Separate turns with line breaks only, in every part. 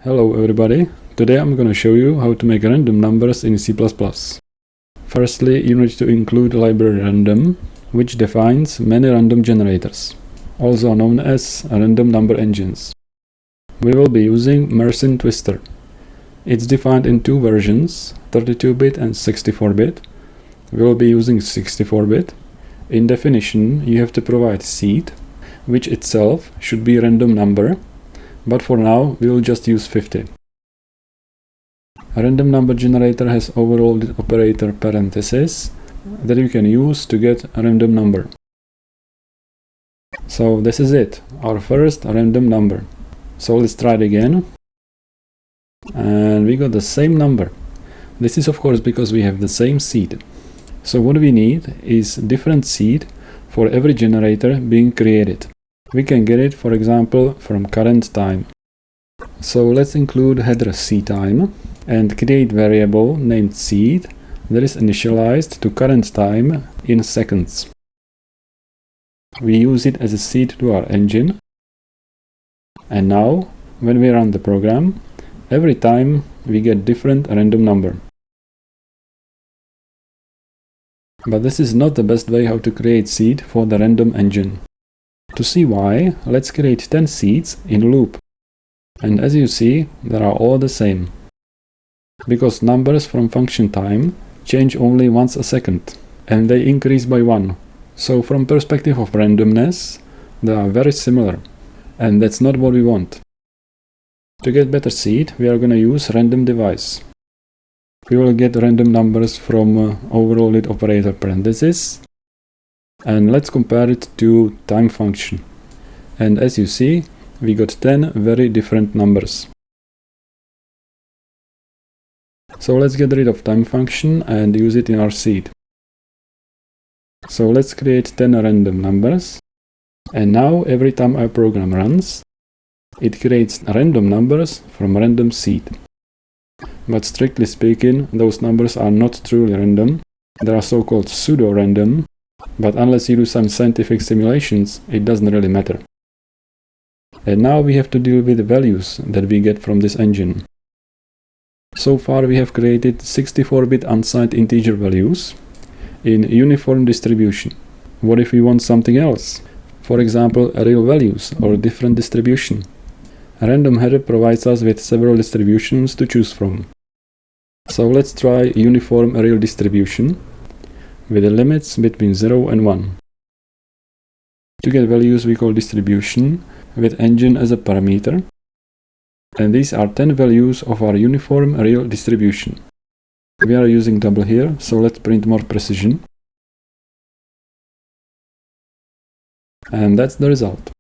Hello everybody, today I'm going to show you how to make random numbers in C++. Firstly, you need to include library random, which defines many random generators, also known as random number engines. We will be using Mersenne Twister. It's defined in two versions, 32-bit and 64-bit. We will be using 64-bit. In definition, you have to provide seed, which itself should be a random number, but for now we will just use 50. A random number generator has overloaded operator parentheses that you can use to get a random number. So this is it, our first random number. So let's try it again. And we got the same number. This is of course because we have the same seed. So what we need is different seed for every generator being created. We can get it, for example, from current time. So let's include header cTime and create variable named seed that is initialized to current time in seconds. We use it as a seed to our engine. And now, when we run the program, every time we get different random number. But this is not the best way how to create seed for the random engine. To see why, let's create 10 seeds in loop. And as you see, they are all the same. Because numbers from function time change only once a second, and they increase by 1. So from perspective of randomness, they are very similar. And that's not what we want. To get better seed, we are going to use random device. We will get random numbers from overloaded operator parentheses. And let's compare it to time function. And as you see, we got 10 very different numbers. So let's get rid of time function and use it in our seed. So let's create 10 random numbers. And now every time our program runs, it creates random numbers from random seed. But strictly speaking, those numbers are not truly random. They are so-called pseudo-random. But unless you do some scientific simulations, it doesn't really matter. And now we have to deal with the values that we get from this engine. So far we have created 64-bit unsigned integer values in uniform distribution. What if we want something else? For example, real values or different distribution. A random header provides us with several distributions to choose from. So let's try uniform real distribution with the limits between 0 and 1. To get values we call distribution with engine as a parameter. And these are 10 values of our uniform real distribution. We are using double here, so let's print more precision. And that's the result.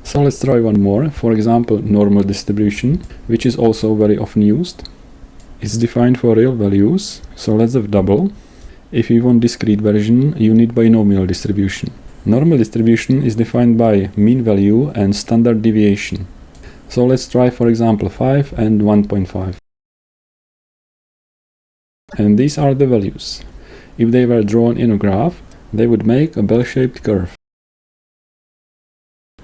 So let's try one more, for example normal distribution, which is also very often used. It's defined for real values, so let's have double. If you want discrete version, you need binomial distribution. Normal distribution is defined by mean value and standard deviation. So let's try for example 5 and 1.5. And these are the values. If they were drawn in a graph, they would make a bell-shaped curve.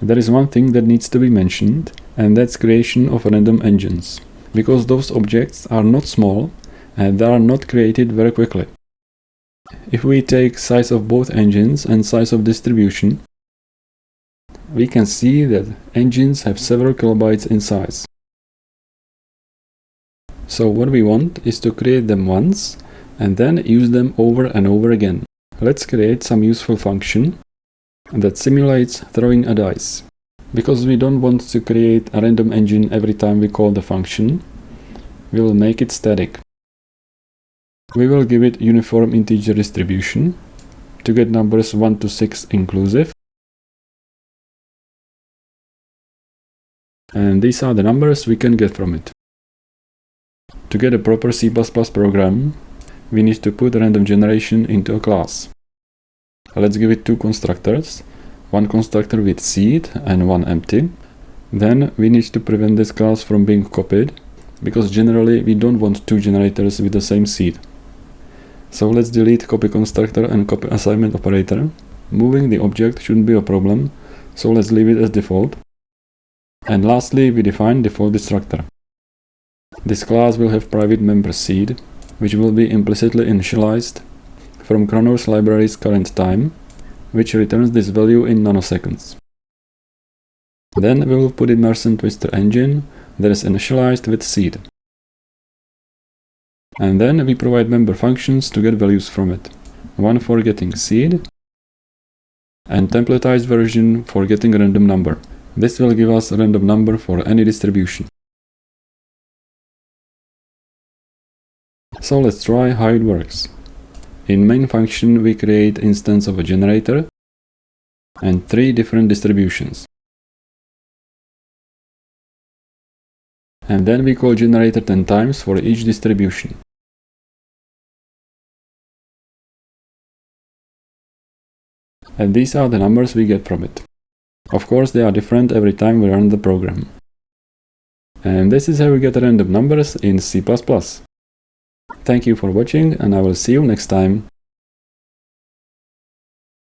There is one thing that needs to be mentioned, and that's creation of random engines. Because those objects are not small, and they are not created very quickly. If we take size of both engines and size of distribution, we can see that engines have several kilobytes in size. So what we want is to create them once and then use them over and over again. Let's create some useful function that simulates throwing a dice. Because we don't want to create a random engine every time we call the function, we will make it static. We will give it uniform integer distribution to get numbers 1 to 6 inclusive. And these are the numbers we can get from it. To get a proper C++ program, we need to put random generation into a class. Let's give it two constructors, one constructor with seed and one empty. Then we need to prevent this class from being copied, because generally we don't want two generators with the same seed. So let's delete copy constructor and copy assignment operator. Moving the object shouldn't be a problem, so let's leave it as default. And lastly, we define default destructor. This class will have private member seed, which will be implicitly initialized from Chronos library's current time, which returns this value in nanoseconds. Then we will put in Mersenne Twister engine that is initialized with seed. And then we provide member functions to get values from it. One for getting seed, and templatized version for getting a random number. This will give us a random number for any distribution. So let's try how it works. In main function we create instance of a generator and 3 different distributions. And then we call generator 10 times for each distribution. And these are the numbers we get from it. Of course, they are different every time we run the program. And this is how we get random numbers in C++. Thank you for watching, and I will see you next time.